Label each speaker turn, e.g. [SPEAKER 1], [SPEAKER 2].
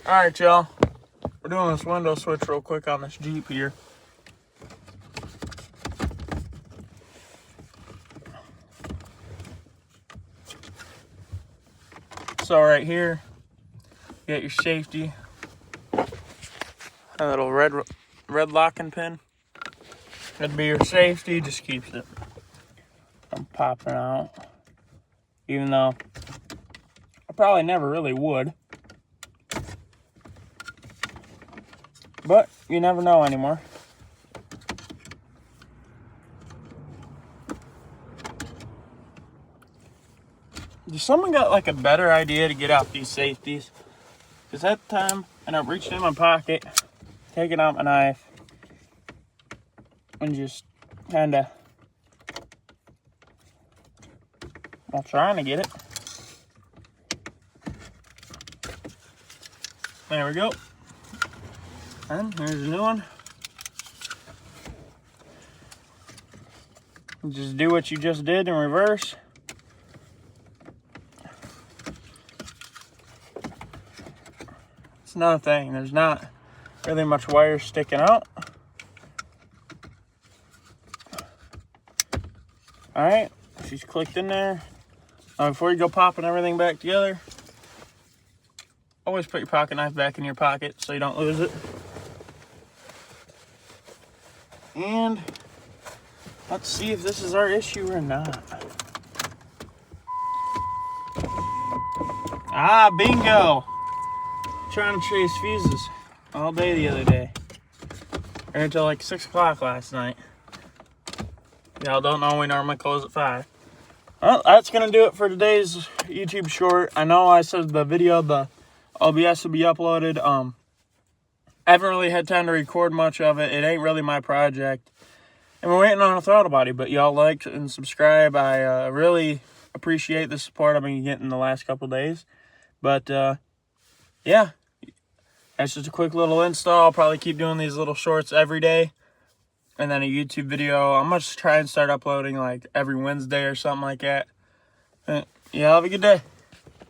[SPEAKER 1] Alright, y'all. We're doing this window switch real quick on this Jeep here. So right here, you got your safety. A little red locking pin. That'd be your safety, just keeps it from popping out. Even though I probably never really would. But you never know anymore. Does someone got like a better idea to get out these safeties? Because that time, and I reached in my pocket, taking out my knife, and just kind of, while trying to get it. There we go. And here's a new one. Just do what you just did in reverse. It's another thing, there's not really much wire sticking out. Alright, she's clicked in there. Before you go popping everything back together, always put your pocket knife back in your pocket so you don't lose it. And let's see if this is our issue or not. Ah, bingo! Trying to chase fuses all day the other day. Or until like 6 o'clock last night. Y'all don't know we normally close at 5. Well, that's going to do it for today's YouTube short. I know I said the video, the OBS will be uploaded. I haven't really had time to record much of it. It ain't really my project. And we're waiting on a throttle body, but y'all like and subscribe. I really appreciate the support I've been getting the last couple days. But, yeah. That's just a quick little install. I'll probably keep doing these little shorts every day. And then a YouTube video. I'm going to try and start uploading like every Wednesday or something like that. Yeah, have a good day.